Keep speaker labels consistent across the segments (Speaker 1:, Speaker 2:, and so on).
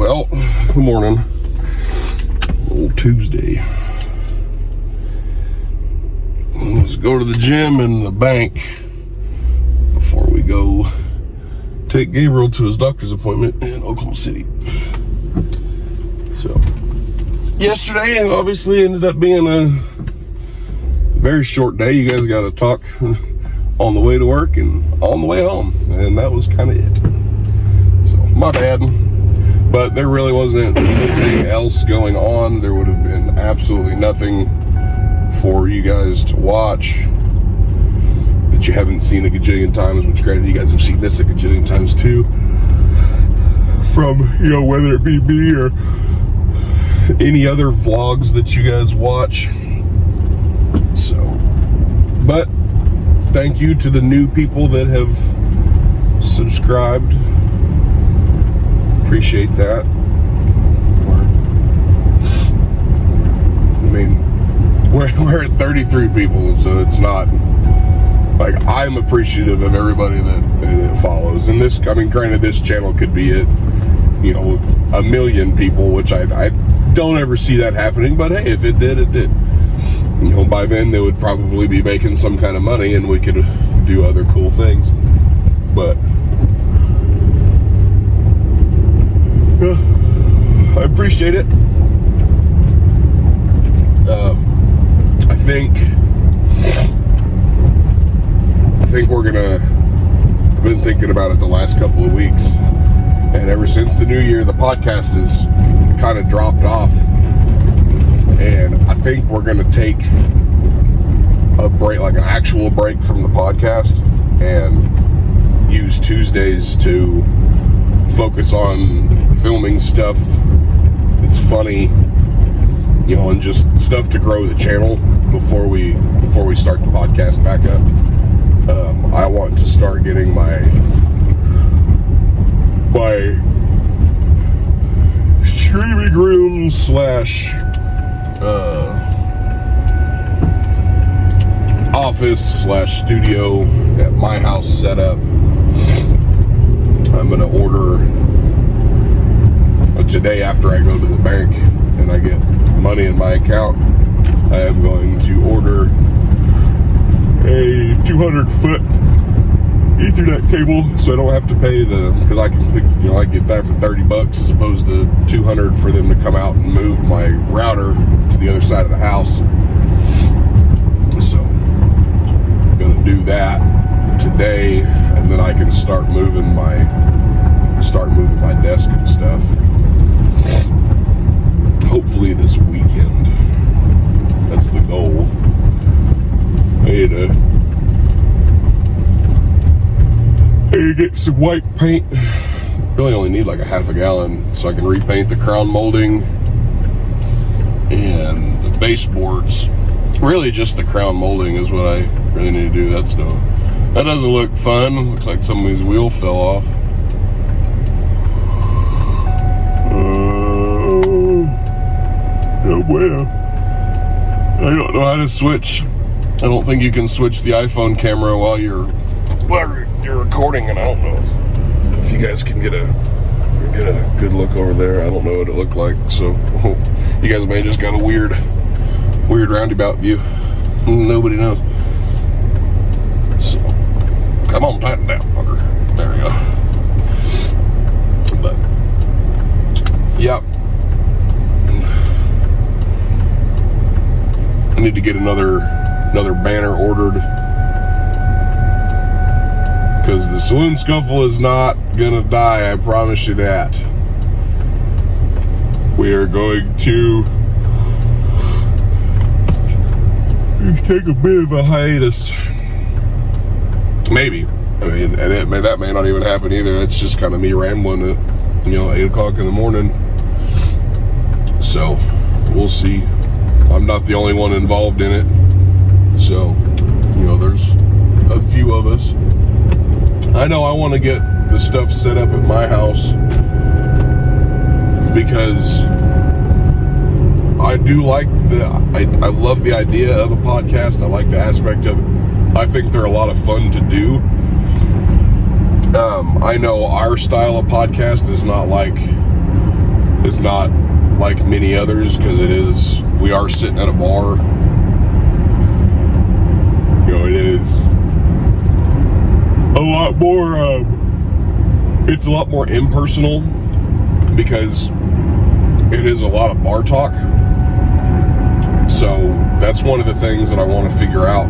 Speaker 1: Well, good morning. Old Tuesday. Let's go to the gym and the bank before we go take Gabriel to his doctor's appointment in Oklahoma City. So, yesterday obviously ended up being a very short day. You guys got to talk on the way to work and on the way home, and that was kind of it. So, my bad. But there really wasn't anything else going on. There would have been absolutely nothing for you guys to watch that you haven't seen a gajillion times, which granted you guys have seen this a gajillion times too, from, whether it be me or any other vlogs that you guys watch. So, but thank you to the new people that have subscribed. Appreciate that. We're at 33 people, so it's not like I'm appreciative of everybody that follows. And this, granted, this channel could be at, a million people, which I don't ever see that happening. But hey, if it did, it did. By then they would probably be making some kind of money, and we could do other cool things. But I appreciate it. I think we're gonna. I've been thinking about it the last couple of weeks, and ever since the new year, the podcast has kind of dropped off. And I think we're gonna take a break, like an actual break from the podcast, and use Tuesdays to focus on filming stuff that's funny, and just stuff to grow the channel before we start the podcast back up. I want to start getting my streaming room / office / studio at my house set up. I'm gonna order today after I go to the bank and I get money in my account. I am going to order a 200-foot Ethernet cable, so I don't have to pay because I can pick, I get that for $30 as opposed to $200 for them to come out and move my router to the other side of the house. So I'm gonna do that today, and then I can start moving my desk and stuff. Hopefully this weekend. That's the goal. I need to get some white paint. Really only need like a half a gallon, so I can repaint the crown molding and the baseboards. Really just the crown molding is what I really need to do. That doesn't look fun. Looks like somebody's wheel fell off. Oh well. I don't know how to switch. I don't think you can switch the iPhone camera while you're recording, and I don't know if you guys can get a good look over there. I don't know what it looked like, so you guys may just got a weird roundabout view. Nobody knows. So come on, tighten down, fucker. There we go. But yep. I need to get another banner ordered, because the Saloon Scuffle is not gonna die, I promise you that. We are going to take a bit of a hiatus. Maybe. And that may not even happen either. That's just kind of me rambling at 8 o'clock in the morning. So we'll see. I'm not the only one involved in it, so there's a few of us. I know I want to get the stuff set up at my house because I do like I love the idea of a podcast. I like the aspect of it. I think they're a lot of fun to do. I know our style of podcast is not like is not like many others, because we are sitting at a bar. You know, it is a lot more, it's a lot more impersonal, because it is a lot of bar talk. So that's one of the things that I want to figure out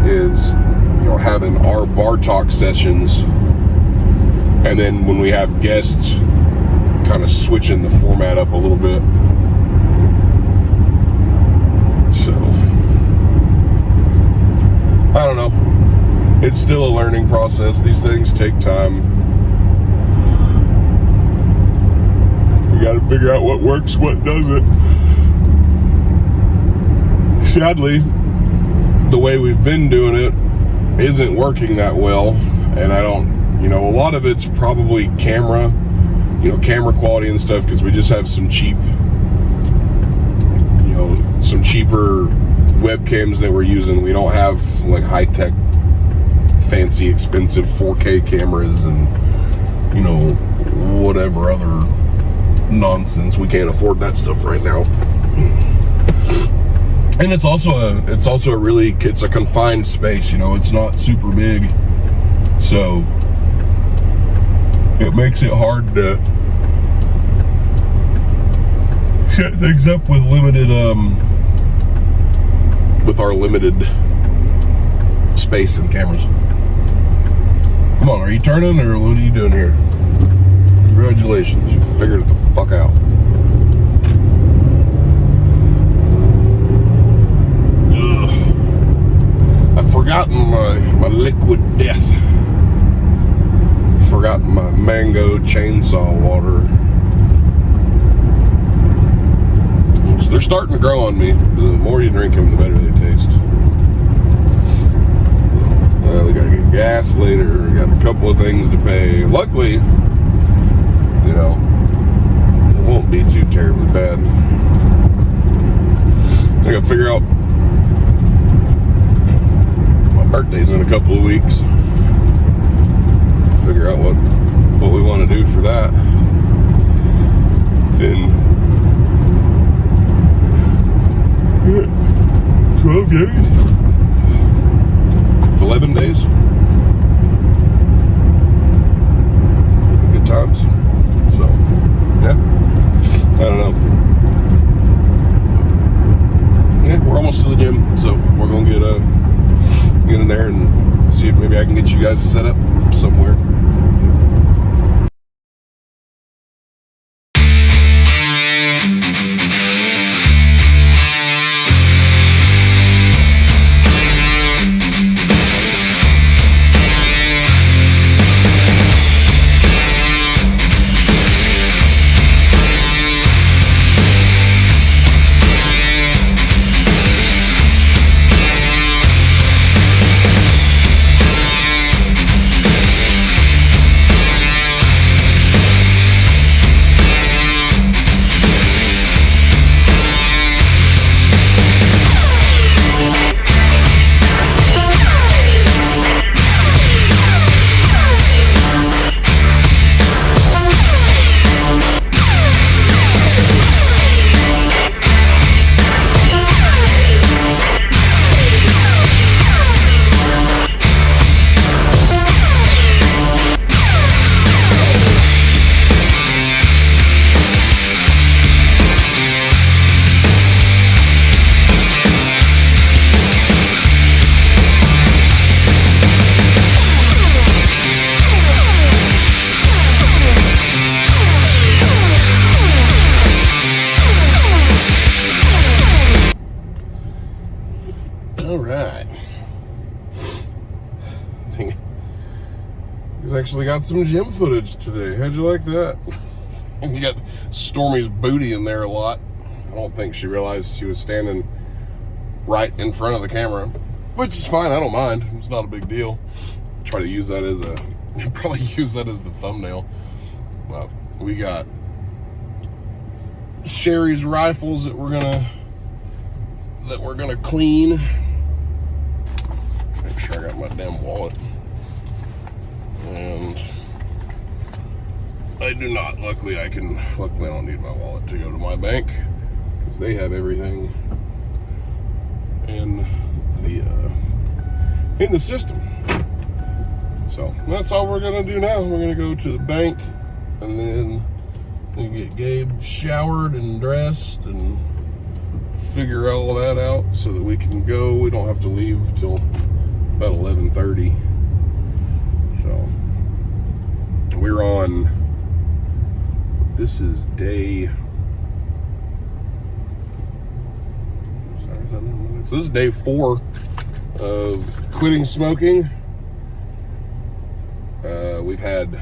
Speaker 1: is, you know, having our bar talk sessions, and then when we have guests, kind of switching the format up a little bit. So I don't know. It's still a learning process. These things take time. We got to figure out what works, what doesn't. Sadly, the way we've been doing it isn't working that well, and I don't, you know, a lot of it's probably camera quality and stuff, because we just have some cheap, you know, some cheaper webcams that we're using. We don't have like high-tech, fancy, expensive 4K cameras and, you know, whatever other nonsense. We can't afford that stuff right now. And it's also a confined space, you know, it's not super big. So it makes it hard to set things up with our limited space and cameras. Come on, are you turning, or what are you doing here? Congratulations, you figured it the fuck out. I've forgotten my liquid death. Forgotten my mango chainsaw water. So they're starting to grow on me. The more you drink them, the better they taste. We gotta get gas later. We got a couple of things to pay. Luckily, you know, it won't be too terribly bad. I gotta figure out, my birthday's in a couple of weeks. Figure out what we want to do for that. It's in 12 days? 11 days? Good times. So, yeah. I don't know. Yeah, we're almost to the gym, so we're gonna get in there and see if maybe I can get you guys set up somewhere. Alright. He's actually got some gym footage today. How'd you like that? You got Stormy's booty in there a lot. I don't think she realized she was standing right in front of the camera, which is fine. I don't mind. It's not a big deal. Try to use that as probably use that as the thumbnail. Well, we got Sherry's rifles that we're gonna clean. Make sure I got my damn wallet. And I do not. Luckily, I don't need my wallet to go to my bank because they have everything in the system. So that's all we're gonna do now. We're gonna go to the bank and then we get Gabe showered and dressed and figure all that out so that we can go. We don't have to leave till about 11:30. So we're on. This is day. So this is day 4 of quitting smoking. We've had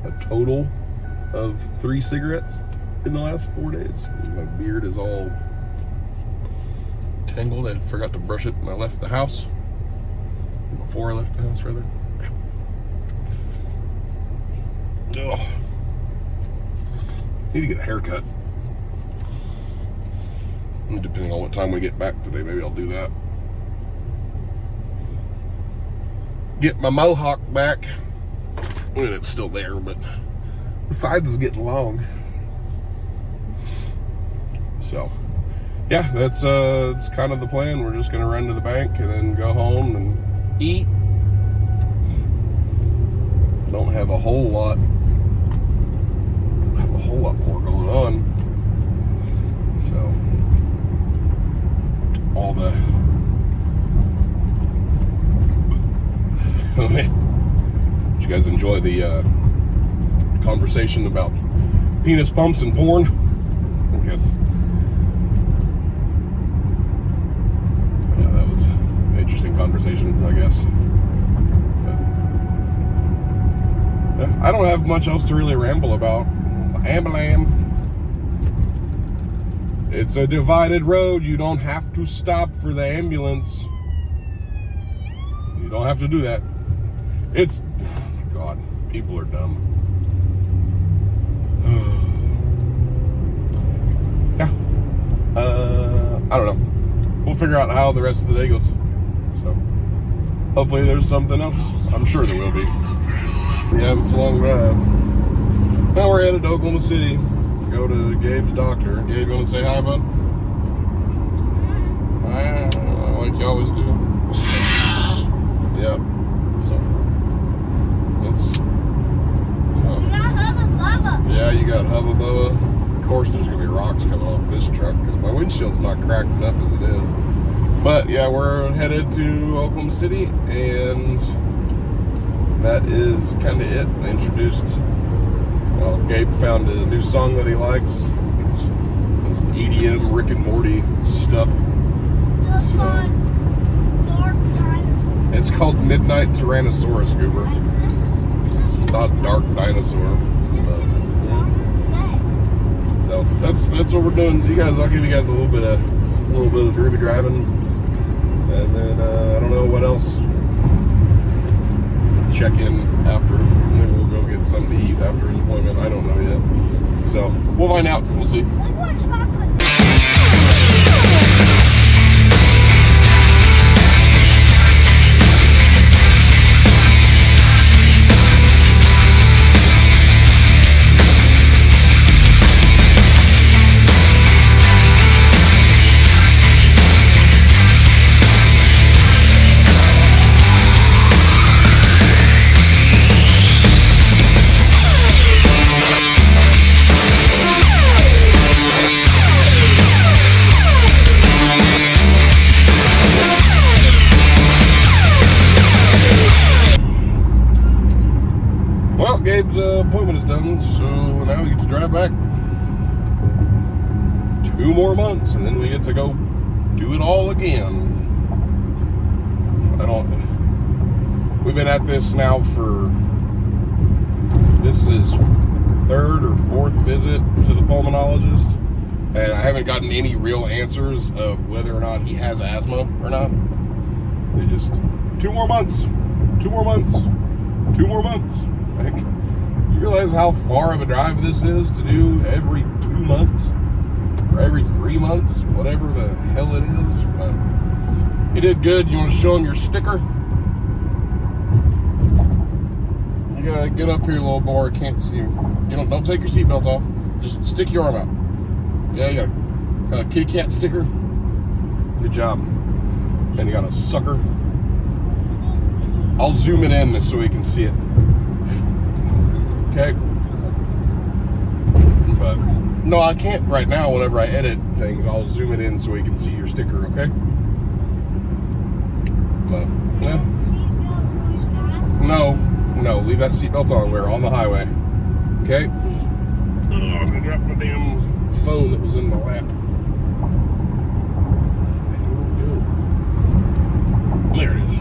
Speaker 1: a total of 3 cigarettes in the last 4 days. My beard is all tangled. I forgot to brush it when I left the house. Before I left the house, rather. Ugh. Need to get a haircut. Depending on what time we get back today, maybe I'll do that. Get my mohawk back. I mean, it's still there, but the sides is getting long. So, yeah, that's kind of the plan. We're just gonna run to the bank and then go home and eat. Don't have a whole lot more going on. So, all the did you guys enjoy the conversation about penis pumps and porn? I guess that was an interesting conversation, I guess. But, I don't have much else to really ramble about. It's a divided road. You don't have to stop for the ambulance. You don't have to do that. It's, oh God, people are dumb. Yeah. I don't know. We'll figure out how the rest of the day goes. So, hopefully there's something else. I'm sure there will be. Yeah, it's a long drive. Now we're headed to Oklahoma City. Go to Gabe's doctor. Gabe, gonna say hi, bud? Like you always do. Yep. So it's. Yeah, you got Hubba Bubba. Of course, there's gonna be rocks coming off this truck because my windshield's not cracked enough as it is. But yeah, we're headed to Oklahoma City, and that is kind of it. I introduced. Well, Gabe found a new song that he likes. EDM, Rick and Morty stuff. It's called Midnight Tyrannosaurus, Goober. Not Dark Dinosaur. So that's what we're doing. So I'll give you guys a little bit of groovy driving, and then I don't know what else. Check in after. Maybe we'll go get something to eat after his appointment. I don't know yet. So we'll find out. We'll see. Gabe's appointment is done, so now we get to drive back 2 more months, and then we get to go do it all again. We've been at this now this is 3rd or 4th visit to the pulmonologist, and I haven't gotten any real answers of whether or not he has asthma or not. They just, 2 more months, 2 more months, 2 more months. Like, you realize how far of a drive this is to do every 2 months or every 3 months, whatever the hell it is. But you did good. You want to show them your sticker? You gotta get up here, little boy. I can't see you. Don't take your seatbelt off. Just stick your arm out. Yeah, you got a kitty cat sticker. Good job. And you got a sucker. I'll zoom it in so we can see it. Okay. But no, I can't right now. Whenever I edit things, I'll zoom it in so we can see your sticker. Okay. But yeah. No, leave that seatbelt on. We're on the highway. Okay. Oh, I'm gonna drop my damn phone that was in my lap. There it is.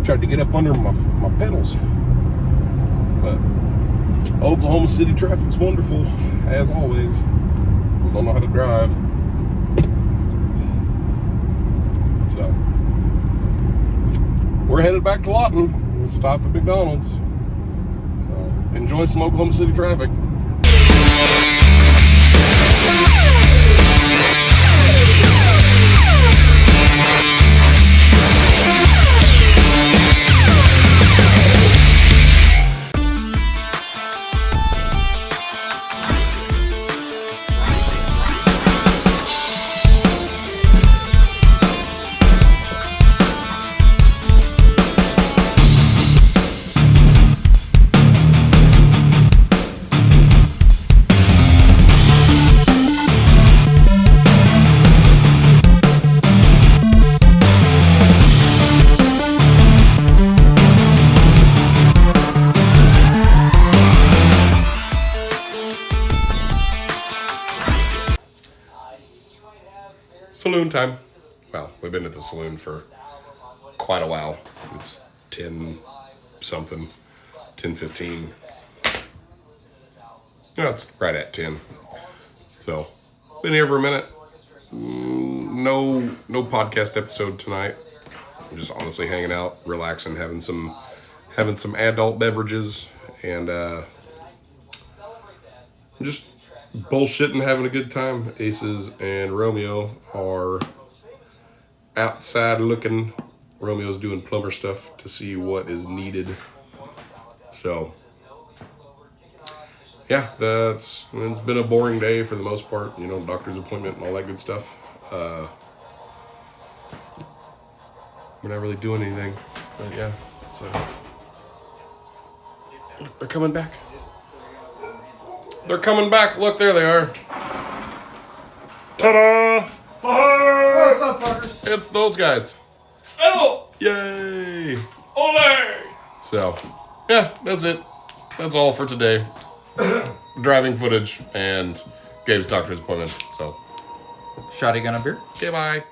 Speaker 1: Tried to get up under my pedals. But Oklahoma City traffic's wonderful, as always. We don't know how to drive. So, we're headed back to Lawton. We'll stop at McDonald's. So, enjoy some Oklahoma City traffic. Saloon time. Well, we've been at the saloon for quite a while. It's 10-something, 10:15. No, it's right at 10. So, been here for a minute. No podcast episode tonight. I'm just honestly hanging out, relaxing, having some adult beverages, and just bullshitting, having a good time. Aces and Romeo are outside looking. Romeo's doing plumber stuff to see what is needed. So, yeah, it's been a boring day for the most part. Doctor's appointment and all that good stuff. We're not really doing anything, but yeah. So they're coming back. They're coming back. Look, there they are. Ta-da!
Speaker 2: What's up, fuckers?
Speaker 1: It's those guys.
Speaker 2: Oh!
Speaker 1: Yay!
Speaker 2: Ole!
Speaker 1: So, yeah, that's it. That's all for today. Driving footage and Gabe's doctor's appointment. So,
Speaker 2: Shotty gun a beer?
Speaker 1: okay, bye.